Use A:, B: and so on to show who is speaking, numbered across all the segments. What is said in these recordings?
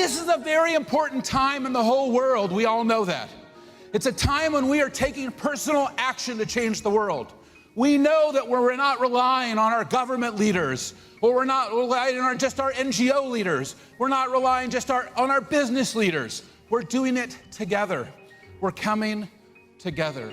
A: this is a very important time in the whole world. We all know that. It's a time when we are taking personal action to change the world. We know that we're not relying on our government leaders, or we're not relying on just our NGO leaders. We're not relying just on our business leaders. We're doing it together. We're coming together.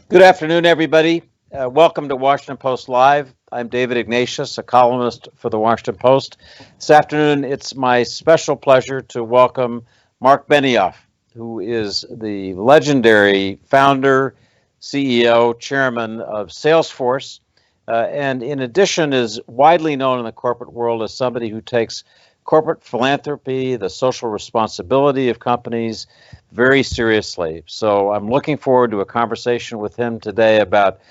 B: Good afternoon, everybody. Welcome to Washington Post Live. I'm David Ignatius, a columnist for the Washington Post. This afternoon, it's my special pleasure to welcome Marc Benioff, who is the legendary founder, CEO, chairman of Salesforce, and in addition is widely known in the corporate world as somebody who takes corporate philanthropy, the social responsibility of companies, very seriously. So I'm looking forward to a conversation with him today about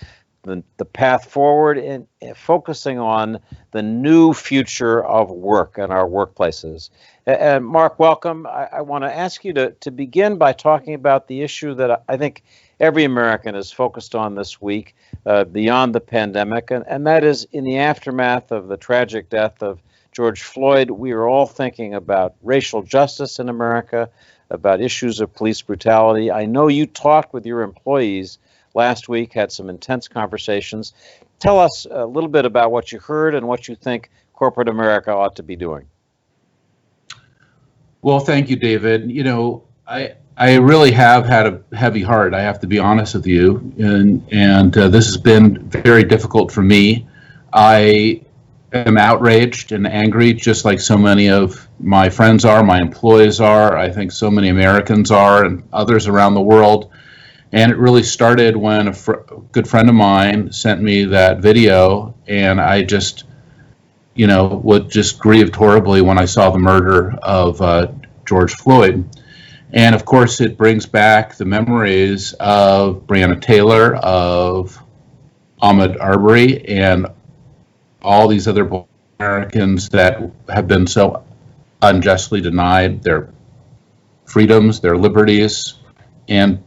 B: the path forward and focusing on the new future of work and our workplaces. And Marc, welcome. I want to ask you to begin by talking about the issue that I think every American is focused on this week, beyond the pandemic, and that is in the aftermath of the tragic death of George Floyd. We are all thinking about racial justice in America, about issues of police brutality. I know you talked with your employees last week, had some intense conversations. Tell us a little bit about what you heard and what you think corporate America ought to be doing.
C: Well, thank you, David. You know, I really have had a heavy heart, I have to be honest with you, and this has been very difficult for me. I am outraged and angry, just like so many of my friends are, my employees are, I think so many Americans are, and others around the world. And it really started when a good friend of mine sent me that video, and I just, grieved horribly when I saw the murder of George Floyd. And of course, it brings back the memories of Breonna Taylor, of Ahmaud Arbery, and all these other Americans that have been so unjustly denied their freedoms, their liberties. And,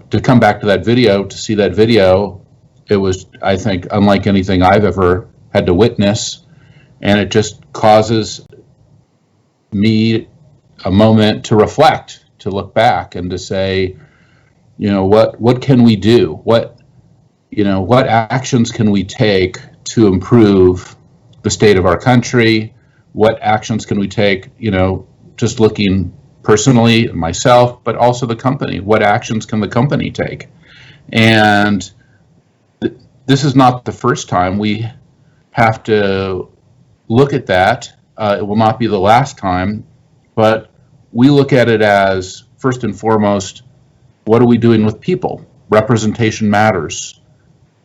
C: to come back to that video, to see that video, it was, I think, unlike anything I've ever had to witness. And it just causes me a moment to reflect, to look back and to say, what can we do? What actions can we take to improve the state of our country? What actions can we take, just looking personally, myself, but also the company? What actions can the company take? And this is not the first time we have to look at that. It will not be the last time, but we look at it as, first and foremost, what are we doing with people? Representation matters.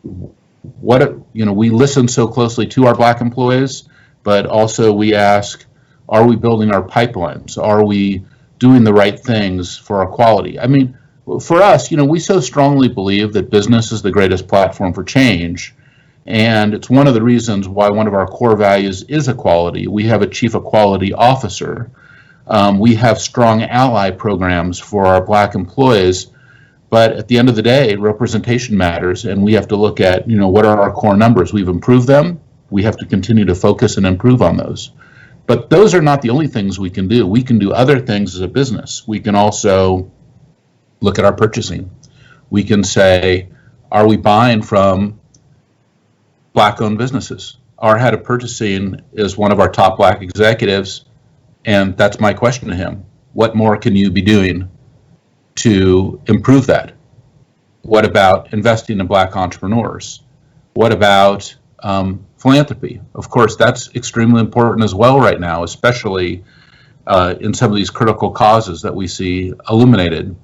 C: We listen so closely to our Black employees, but also we ask, are we building our pipelines? Are we doing the right things for equality? I mean, for us, we so strongly believe that business is the greatest platform for change. And it's one of the reasons why one of our core values is equality. We have a chief equality officer. We have strong ally programs for our Black employees. But at the end of the day, representation matters, and we have to look at, what are our core numbers? We've improved them. We have to continue to focus and improve on those. But those are not the only things we can do. We can do other things as a business. We can also look at our purchasing. We can say, are we buying from Black-owned businesses? Our head of purchasing is one of our top Black executives, and that's my question to him. What more can you be doing to improve that? What about investing in Black entrepreneurs? What about philanthropy? Of course, that's extremely important as well right now, especially in some of these critical causes that we see illuminated.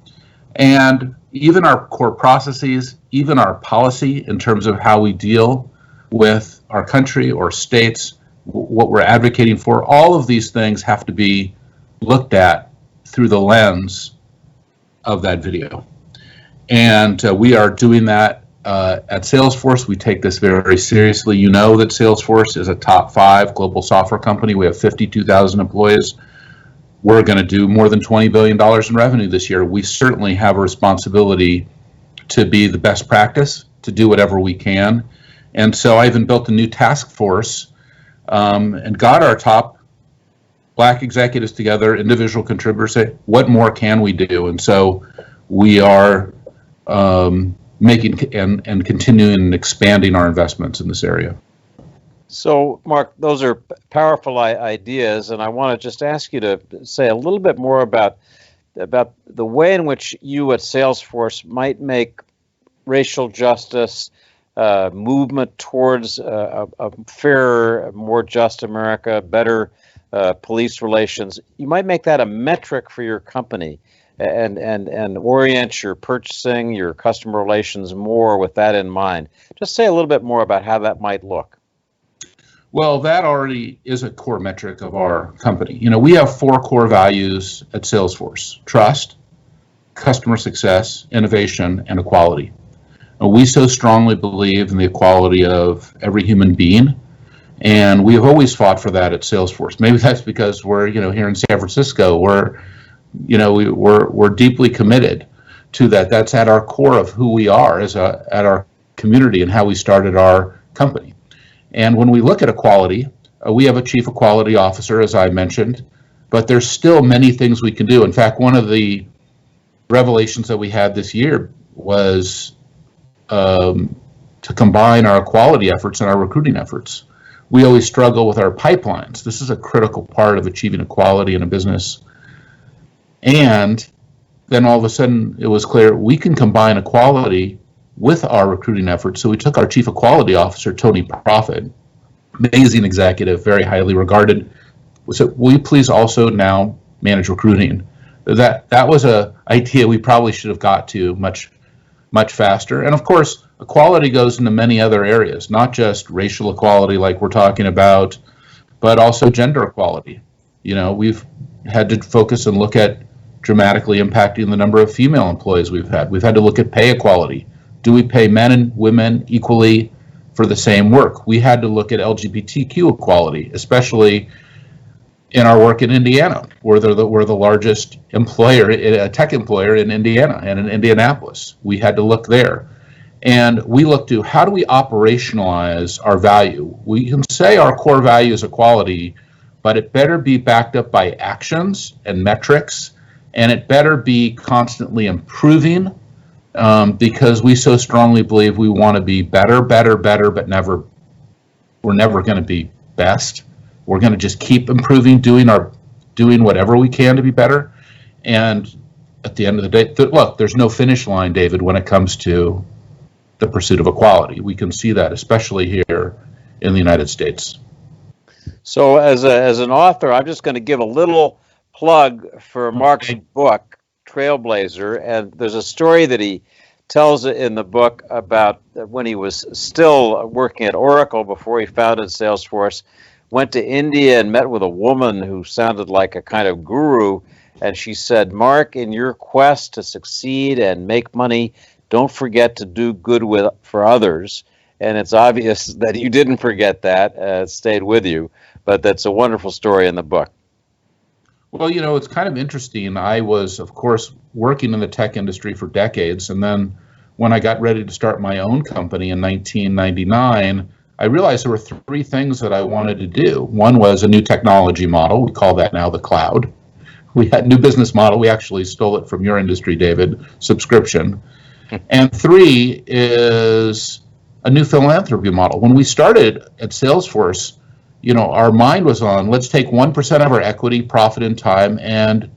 C: And even our core processes, even our policy in terms of how we deal with our country or states, what we're advocating for, all of these things have to be looked at through the lens of that video. And we are doing that at Salesforce. We take this very seriously. You know that Salesforce is a top 5 global software company. We have 52,000 employees. We're going to do more than $20 billion in revenue this year. We certainly have a responsibility to be the best practice, to do whatever we can. And so I even built a new task force and got our top Black executives together, individual contributors, say, what more can we do? And so we are making and continuing and expanding our investments in this area.
B: So, Mark, those are powerful ideas, and I want to just ask you to say a little bit more about the way in which you at Salesforce might make racial justice, movement towards a fairer, more just America, better police relations. You might make that a metric for your company and orient your purchasing, your customer relations more with that in mind. Just say a little bit more about how that might look.
C: Well, that already is a core metric of our company. We have 4 core values at Salesforce: trust, customer success, innovation, and equality. And we so strongly believe in the equality of every human being, and we have always fought for that at Salesforce. Maybe that's because we're, here in San Francisco, we're deeply committed to that. That's at our core of who we are at our community and how we started our company. And when we look at equality, we have a chief equality officer, as I mentioned, but there's still many things we can do. In fact, one of the revelations that we had this year was to combine our equality efforts and our recruiting efforts. We always struggle with our pipelines. This is a critical part of achieving equality in a business. And then all of a sudden it was clear we can combine equality with our recruiting efforts. So we took our chief equality officer, Tony Profit, amazing executive, very highly regarded. So will you please also now manage recruiting? That was a idea we probably should have got to much faster. And of course, equality goes into many other areas, not just racial equality like we're talking about, but also gender equality. We've had to focus and look at dramatically impacting the number of female employees we've had. We've had to look at pay equality. Do we pay men and women equally for the same work? We had to look at LGBTQ equality, especially in our work in Indiana, where we're the largest employer, a tech employer in Indiana and in Indianapolis. We had to look there. And we look to how do we operationalize our value? We can say our core value is equality, but it better be backed up by actions and metrics, and it better be constantly improving. Because we so strongly believe we want to be better, but we're never going to be best. We're going to just keep improving, doing whatever we can to be better. And at the end of the day, look, there's no finish line, David, when it comes to the pursuit of equality. We can see that, especially here in the United States.
B: So as an author, I'm just going to give a little plug for Mark's book, Trailblazer, and there's a story that he tells in the book about when he was still working at Oracle before he founded Salesforce, went to India and met with a woman who sounded like a kind of guru, and she said, Mark, in your quest to succeed and make money, don't forget to do good for others. And it's obvious that you didn't forget that, it stayed with you, but that's a wonderful story in the book.
C: Well, it's kind of interesting. I was, of course, working in the tech industry for decades. And then when I got ready to start my own company in 1999, I realized there were 3 things that I wanted to do. One was a new technology model. We call that now the cloud. We had a new business model. We actually stole it from your industry, David, subscription. And 3 is a new philanthropy model. When we started at Salesforce, our mind was on, let's take 1% of our equity, profit, and time and,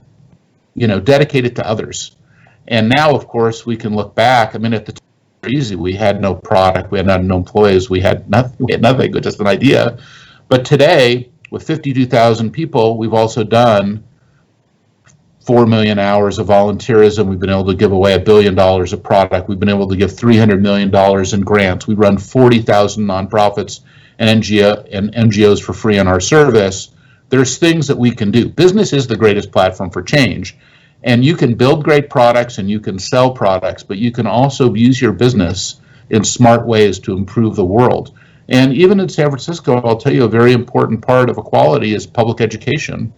C: dedicate it to others. And now, of course, we can look back. At the time, it was easy. We had no product. We had no employees. We had nothing, just an idea. But today, with 52,000 people, we've also done 4 million hours of volunteerism. We've been able to give away $1 billion of product. We've been able to give $300 million in grants. We run 40,000 nonprofits and NGOs for free on our service. There's things that we can do. Business is the greatest platform for change. And you can build great products and you can sell products, but you can also use your business in smart ways to improve the world. And even in San Francisco, I'll tell you, a very important part of equality is public education.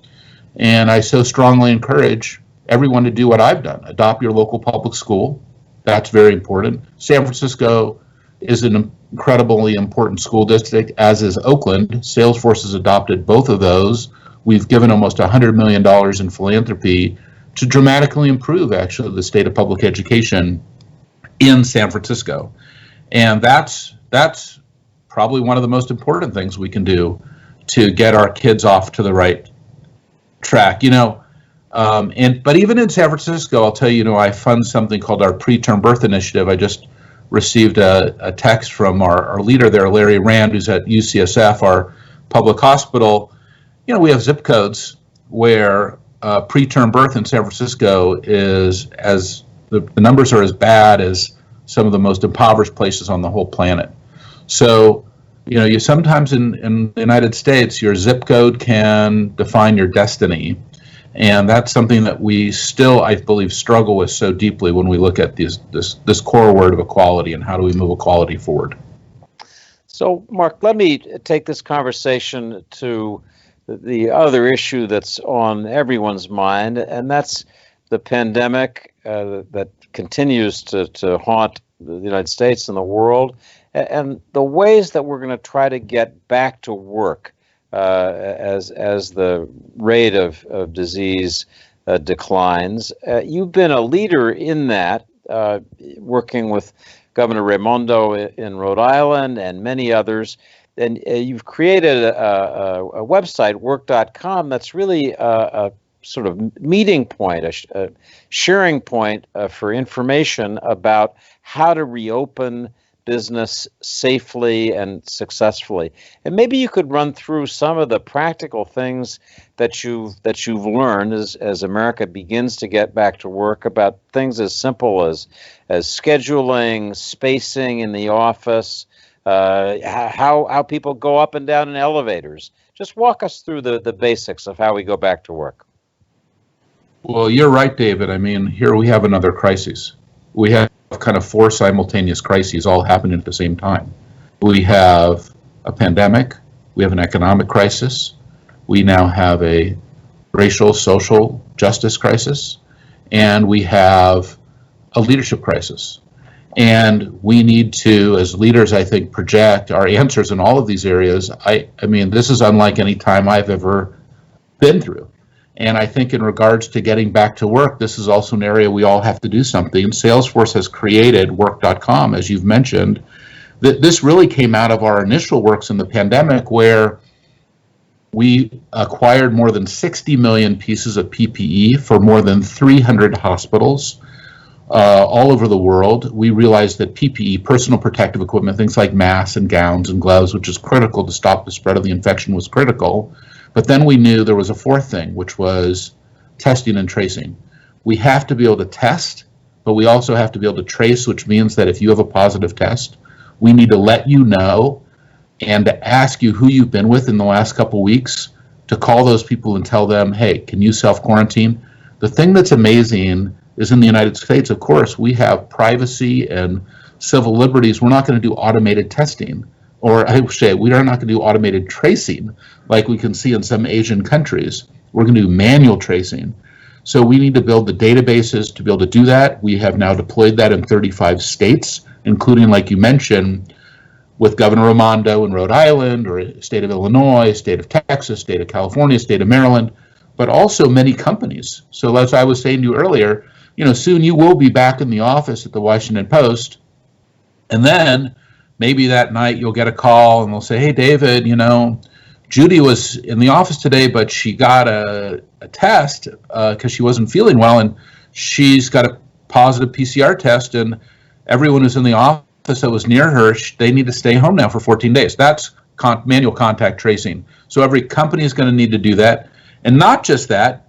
C: And I so strongly encourage everyone to do what I've done. Adopt your local public school. That's very important. San Francisco is an incredibly important school district, as is Oakland. Salesforce has adopted both of those. We've given almost $100 million in philanthropy to dramatically improve, actually, the state of public education in San Francisco. And that's probably one of the most important things we can do to get our kids off to the right track. But even in San Francisco, I'll tell you, I fund something called our Preterm Birth Initiative. I just received a text from our leader there, Larry Rand, who's at UCSF, our public hospital. We have zip codes where preterm birth in San Francisco is the numbers are as bad as some of the most impoverished places on the whole planet. So, you sometimes in the United States, your zip code can define your destiny. And that's something that we still, I believe, struggle with so deeply when we look at this core word of equality and how do we move equality forward.
B: So, Marc, let me take this conversation to the other issue that's on everyone's mind, and that's the pandemic that continues to haunt the United States and the world, and the ways that we're going to try to get back to work as the rate of disease declines. You've been a leader in that, working with Governor Raimondo in Rhode Island and many others. And you've created a website, work.com, that's really a sort of meeting point, a sharing point for information about how to reopen business safely and successfully. And maybe you could run through some of the practical things that you've learned as America begins to get back to work, about things as simple as scheduling, spacing in the office, how people go up and down in elevators. Just walk us through the basics of how we go back to work.
C: Well, you're right, David. I mean, here we have another crisis. We have kind of four simultaneous crises all happening at the same time. We have a pandemic, we have an economic crisis, we now have a racial, social justice crisis, and we have a leadership crisis. And we need to, as leaders, I think, project our answers in all of these areas. I mean, this is unlike any time I've ever been through. And I think in regards to getting back to work, this is also an area we all have to do something. Salesforce has created work.com, as you've mentioned. This really came out of our initial works in the pandemic, where we acquired more than 60 million pieces of PPE for more than 300 hospitals all over the world. We realized that PPE, personal protective equipment, things like masks and gowns and gloves, which is critical to stop the spread of the infection, was critical. But then we knew there was a fourth thing, which was testing and tracing. We have to be able to test, but we also have to be able to trace, which means that if you have a positive test, we need to let you know and to ask you who you've been with in the last couple of weeks, to call those people and tell them, hey, can you self-quarantine? The thing that's amazing is in the United States, of course, we have privacy and civil liberties. We're not going to do automated testing. Or I would say we are not going to do automated tracing like we can see in some Asian countries. We're going to do manual tracing. So we need to build the databases to be able to do that. We have now deployed that in 35 states, including, like you mentioned, with Governor Raimondo in Rhode Island, or state of Illinois, state of Texas, state of California, state of Maryland, but also many companies. So as I was saying to you earlier, soon you will be back in the office at the Washington Post, and then maybe that night you'll get a call and they'll say, hey, David, Judy was in the office today, but she got a test because she wasn't feeling well, and she's got a positive PCR test, and everyone who's in the office that was near her, they need to stay home now for 14 days. That's manual contact tracing. So every company is going to need to do that. And not just that,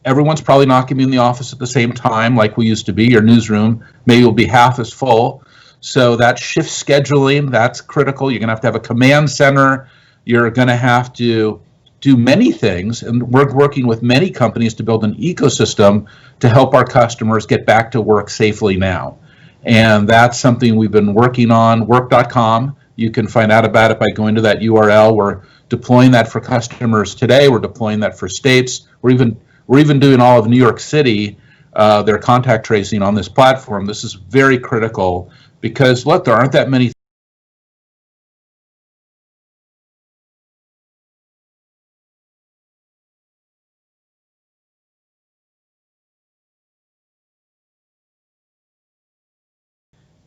C: everyone's probably not going to be in the office at the same time like we used to be. Your newsroom maybe will be half as full. So that shift scheduling, that's critical. You're going to have a command center. You're going to have to do many things. And we're working with many companies to build an ecosystem to help our customers get back to work safely now. And that's something we've been working on, work.com. You can find out about it by going to that URL. We're deploying that for customers today. We're deploying that for states. We're even doing all of New York City, their contact tracing on this platform. This is very critical Because look, there aren't that many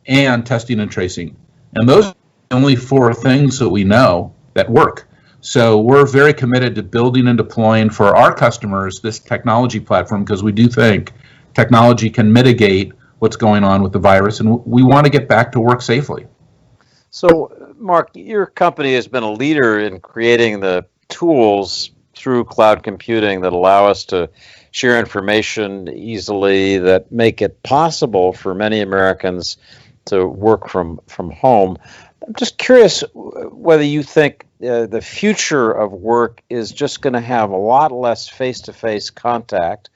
C: and testing and tracing. And those are the only four things that we know that work. So we're very committed to building and deploying for our customers this technology platform because we do think technology can mitigate what's going on with the virus, and we want to get back to work safely.
B: So, Mark, your company has been a leader in creating the tools through cloud computing that allow us to share information easily, that make it possible for many Americans to work from home. I'm just curious whether you think the future of work is just going to have a lot less face-to-face contact,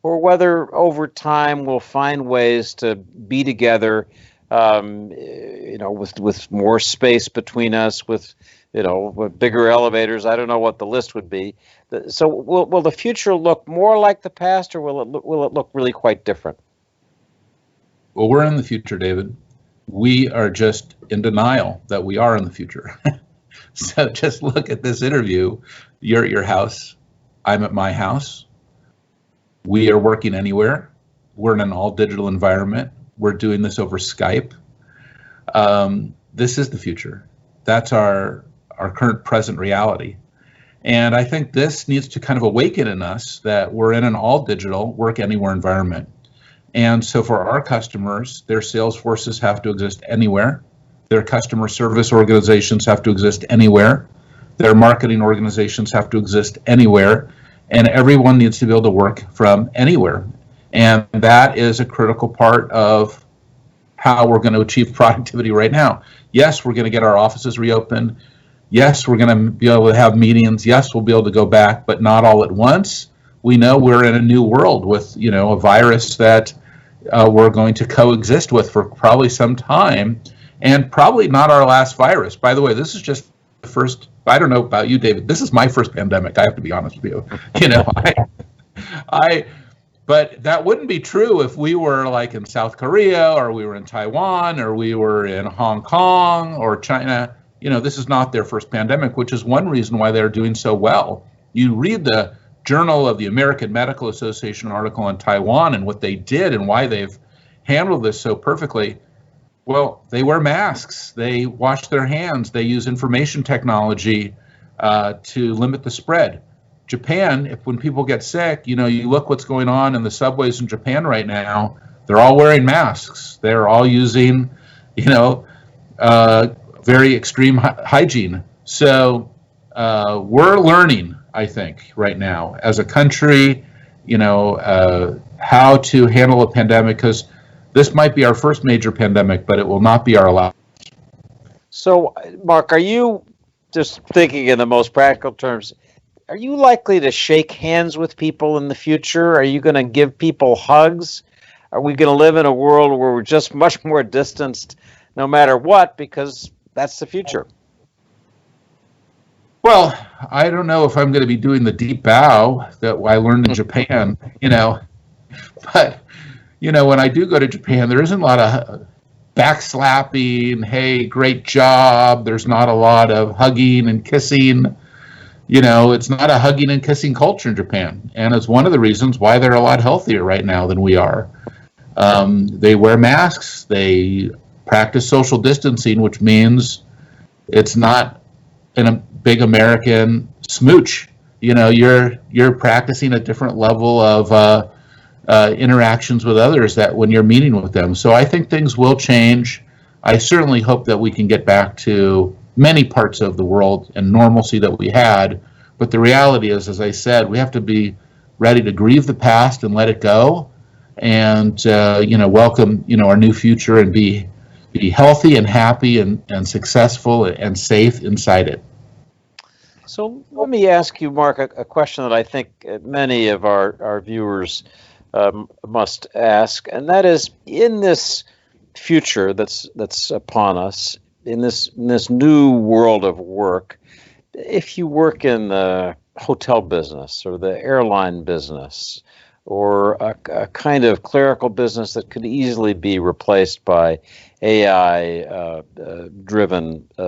B: or whether over time we'll find ways to be together, with more space between us, with bigger elevators. I don't know what the list would be. So will the future look more like the past, or will it look really quite different?
C: Well, we're in the future, David. We are just in denial that we are in the future. So just look at this interview. You're at your house. I'm at my house. We are working anywhere. We're in an all digital environment. We're doing this over Skype. This is the future. That's our current present reality. And I think this needs to kind of awaken in us that we're in an all digital work anywhere environment. And so for our customers, their sales forces have to exist anywhere. Their customer service organizations have to exist anywhere. Their marketing organizations have to exist anywhere. And everyone needs to be able to work from anywhere. And that is a critical part of how we're going to achieve productivity right now. Yes, we're going to get our offices reopened. Yes, we're going to be able to have meetings. Yes, we'll be able to go back, but not all at once. We know we're in a new world with, a virus that we're going to coexist with for probably some time, and probably not our last virus. By the way, this is just the first. I don't know about you, David. This is my first pandemic. I have to be honest with you. But that wouldn't be true if we were like in South Korea, or we were in Taiwan, or we were in Hong Kong or China. This is not their first pandemic, which is one reason why they're doing so well. You read the Journal of the American Medical Association article on Taiwan and what they did and why they've handled this so perfectly. Well, they wear masks, they wash their hands, they use information technology to limit the spread. Japan, when people get sick, you look what's going on in the subways in Japan right now. They're all wearing masks. They're all using, very extreme hygiene. So we're learning, I think, right now as a country, how to handle a pandemic, because this might be our first major pandemic, but it will not be our last.
B: So, Mark, are you, just thinking in the most practical terms, are you likely to shake hands with people in the future? Are you going to give people hugs? Are we going to live in a world where we're just much more distanced no matter what, because that's the future?
C: Well, I don't know if I'm going to be doing the deep bow that I learned in Japan, but, when I do go to Japan, there isn't a lot of backslapping, hey, great job. There's not a lot of hugging and kissing. It's not a hugging and kissing culture in Japan. And it's one of the reasons why they're a lot healthier right now than we are. They wear masks. They practice social distancing, which means it's not a big American smooch. You're practicing a different level of interactions with others that when you're meeting with them. So I think things will change. I certainly hope that we can get back to many parts of the world and normalcy that we had. But the reality is, as I said, we have to be ready to grieve the past and let it go, and welcome our new future and be healthy and happy and successful and safe inside it.
B: So let me ask you, Mark, a question that I think many of our viewers must ask, and that is, in this future that's upon us, in this new world of work, if you work in the hotel business or the airline business or a kind of clerical business that could easily be replaced by AI-driven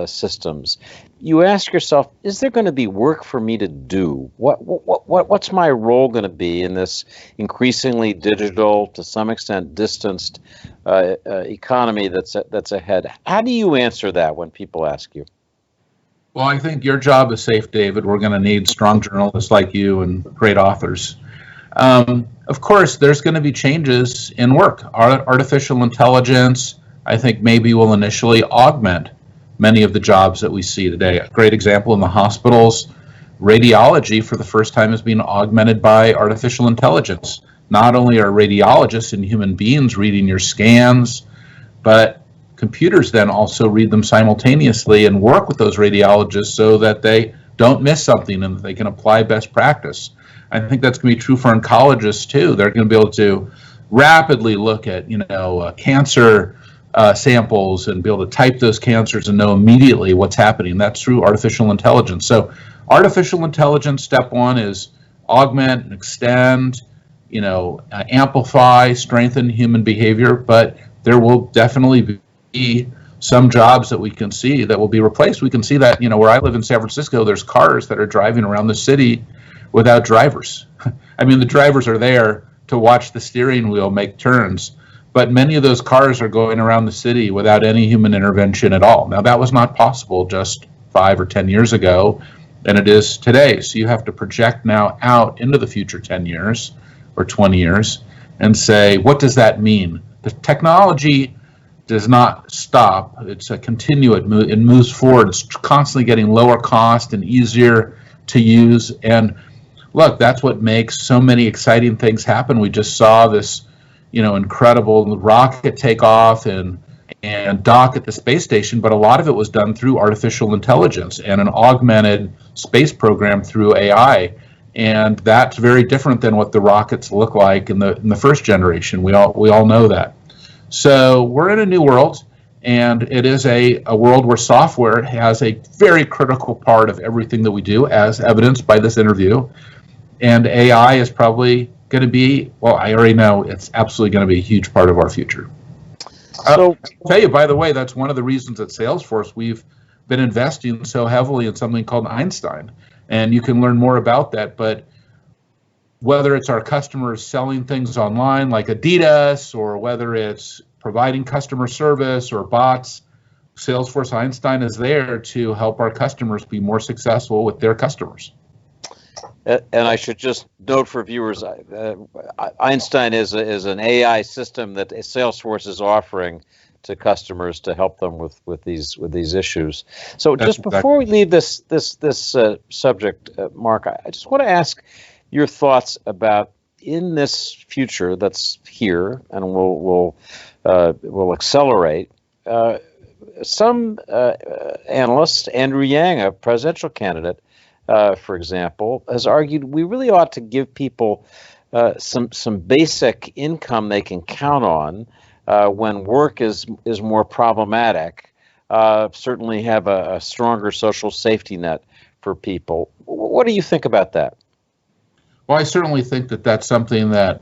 B: systems. You ask yourself, is there going to be work for me to do? What's my role going to be in this increasingly digital, to some extent distanced economy that's ahead? How do you answer that when people ask you?
C: Well, I think your job is safe, David. We're going to need strong journalists like you and great authors. Of course, there's going to be changes in work. Artificial intelligence, I think, maybe will initially augment many of the jobs that we see today. A great example in the hospitals, radiology for the first time is being augmented by artificial intelligence. Not only are radiologists and human beings reading your scans, but computers then also read them simultaneously and work with those radiologists so that they don't miss something and they can apply best practice. I think that's going to be true for oncologists too. They're going to be able to rapidly look at, cancer samples and be able to type those cancers and know immediately what's happening. That's through artificial intelligence. So, artificial intelligence, step one is augment and extend, amplify, strengthen human behavior. But there will definitely be some jobs that we can see that will be replaced. We can see that, where I live in San Francisco, there's cars that are driving around the city without drivers. I mean, the drivers are there to watch the steering wheel make turns, but many of those cars are going around the city without any human intervention at all. Now, that was not possible just 5 or 10 years ago, and it is today. So you have to project now out into the future 10 years or 20 years and say, what does that mean? The technology does not stop. It's a continuate move. It moves forward. It's constantly getting lower cost and easier to use. And look, that's what makes so many exciting things happen. We just saw this, incredible rocket take off and dock at the space station, but a lot of it was done through artificial intelligence and an augmented space program through AI. And that's very different than what the rockets look like in the first generation. We all know that. So we're in a new world, and it is a world where software has a very critical part of everything that we do, as evidenced by this interview. And AI is probably going to be, well, I already know it's absolutely going to be a huge part of our future. So, I'll tell you, by the way, that's one of the reasons at Salesforce we've been investing so heavily in something called Einstein. And you can learn more about that. But whether it's our customers selling things online like Adidas, or whether it's providing customer service or bots, Salesforce Einstein is there to help our customers be more successful with their customers.
B: And I should just note for viewers, Einstein is an AI system that Salesforce is offering to customers to help them with these issues. So just before we leave this subject, Marc, I just want to ask your thoughts about, in this future that's here and will accelerate. Some analysts, Andrew Yang, a presidential candidate, for example, has argued we really ought to give people some basic income they can count on when work is more problematic. Certainly have a stronger social safety net for people. What do you think about that?
C: Well, I certainly think that that's something that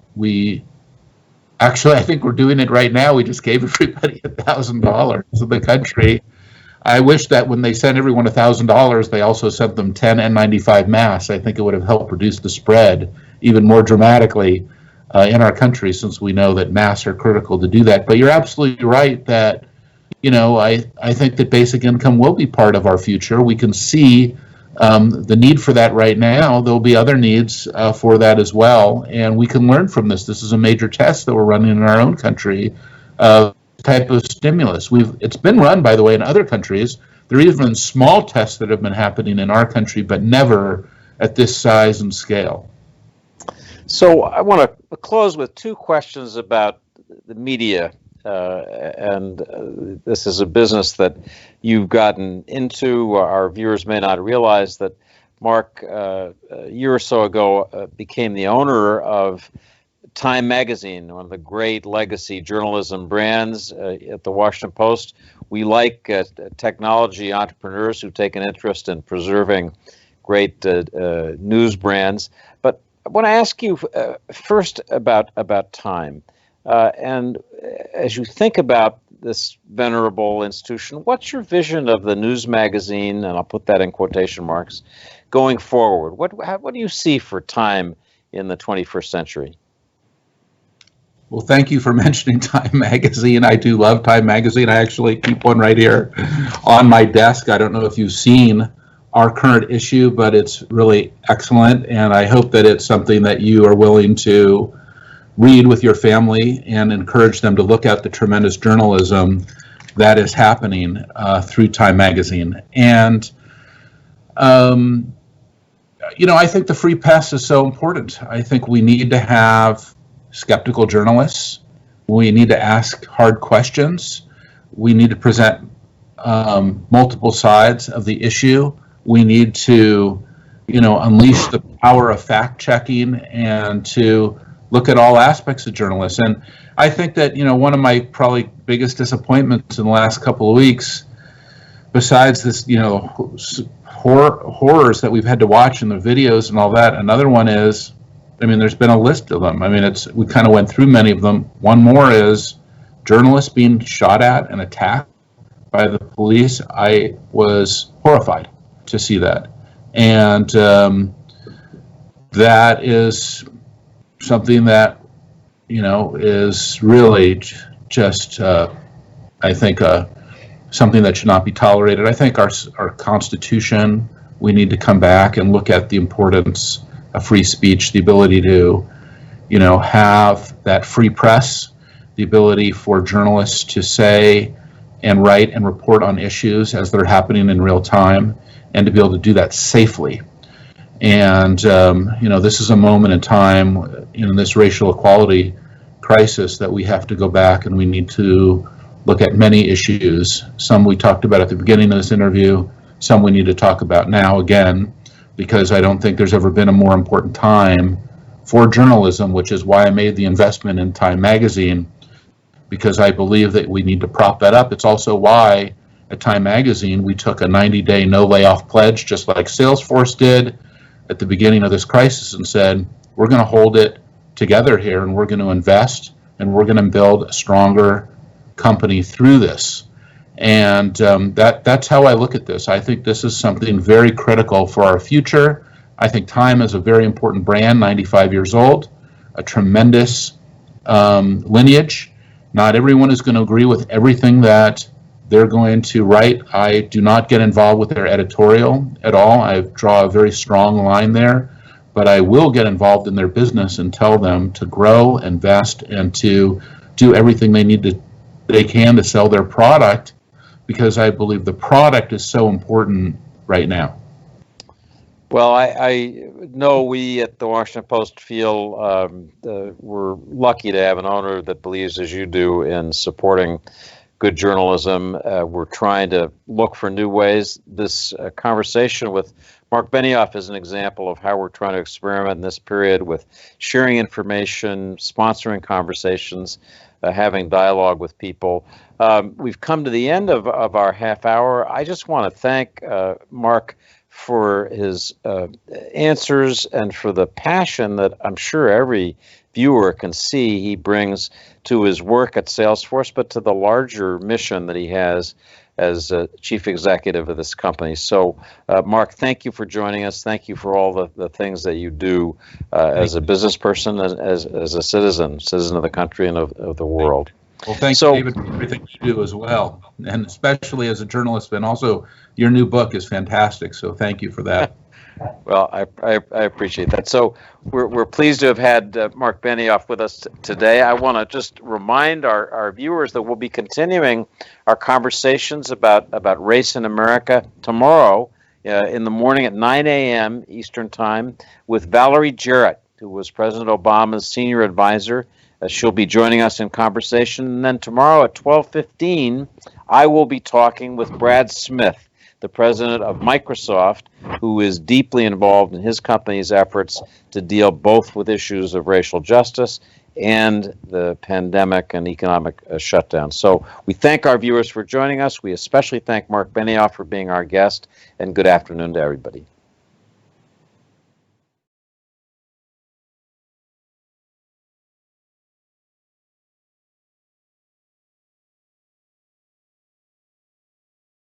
C: I think we're doing it right now. We just gave everybody $1,000 in the country. I wish that when they sent everyone $1,000, they also sent them 10 N95 masks. I think it would have helped reduce the spread even more dramatically in our country, since we know that masks are critical to do that. But you're absolutely right that, I think that basic income will be part of our future. We can see the need for that right now. There'll be other needs for that as well, and we can learn from this. This is a major test that we're running in our own country, type of stimulus. It's been run, by the way, in other countries. There are even small tests that have been happening in our country, but never at this size and scale.
B: So I want to close with two questions about the media. And this is a business that you've gotten into. Our viewers may not realize that Marc, a year or so ago, became the owner of Time Magazine, one of the great legacy journalism brands at the Washington Post. We like technology entrepreneurs who take an interest in preserving great news brands. But I want to ask you first about time. And as you think about this venerable institution, what's your vision of the news magazine, and I'll put that in quotation marks, going forward? What do you see for Time in the 21st century?
C: Well, thank you for mentioning Time Magazine. I do love Time Magazine. I actually keep one right here on my desk. I don't know if you've seen our current issue, but it's really excellent, and I hope that it's something that you are willing to read with your family and encourage them to look at the tremendous journalism that is happening through Time Magazine. And, I think the free press is so important. I think we need to have skeptical journalists. We need to ask hard questions. We need to present multiple sides of the issue. We need to, unleash the power of fact checking and to look at all aspects of journalists. And I think that, one of my probably biggest disappointments in the last couple of weeks, besides this, horrors that we've had to watch in the videos and all that, another one is, there's been a list of them. We kind of went through many of them. One more is journalists being shot at and attacked by the police. I was horrified to see that. And that is something that, is really just, I think, something that should not be tolerated. I think our Constitution, we need to come back and look at the importance of free speech, the ability to, have that free press, the ability for journalists to say and write and report on issues as they're happening in real time, and to be able to do that safely. And, this is a moment in time in this racial equality crisis that we have to go back and we need to look at many issues. Some we talked about at the beginning of this interview, some we need to talk about now again, because I don't think there's ever been a more important time for journalism, which is why I made the investment in Time Magazine, because I believe that we need to prop that up. It's also why at Time Magazine we took a 90-day no layoff pledge, just like Salesforce did at the beginning of this crisis, and said, we're going to hold it together here, and we're going to invest, and we're going to build a stronger company through this. And that's how I look at this. I think this is something very critical for our future. I think Time is a very important brand, 95 years old, a tremendous lineage. Not everyone is going to agree with everything that they're going to write. I do not get involved with their editorial at all. I draw a very strong line there, but I will get involved in their business and tell them to grow, invest, and to do everything they can to sell their product, because I believe the product is so important right now.
B: Well, I know we at the Washington Post feel we're lucky to have an owner that believes, as you do, in supporting good journalism. We're trying to look for new ways. This conversation with Marc Benioff is an example of how we're trying to experiment in this period with sharing information, sponsoring conversations, having dialogue with people. We've come to the end of our half hour. I just want to thank Marc for his answers and for the passion that I'm sure every viewer can see he brings to his work at Salesforce, but to the larger mission that he has as chief executive of this company. So, Marc, thank you for joining us. Thank you for all the things that you do as a business person, as a citizen of the country and of the world.
C: Well, thank you, David, for everything you do as well, and especially as a journalist. And also, your new book is fantastic, so thank you for that.
B: Well, I appreciate that. So we're pleased to have had Marc Benioff with us today. I want to just remind our viewers that we'll be continuing our conversations about race in America tomorrow in the morning at 9 a.m. Eastern Time with Valerie Jarrett, who was President Obama's senior advisor. She'll be joining us in conversation. And then tomorrow at 12:15, I will be talking with Brad Smith, the president of Microsoft, who is deeply involved in his company's efforts to deal both with issues of racial justice and the pandemic and economic shutdown. So we thank our viewers for joining us. We especially thank Marc Benioff for being our guest, and good afternoon to everybody.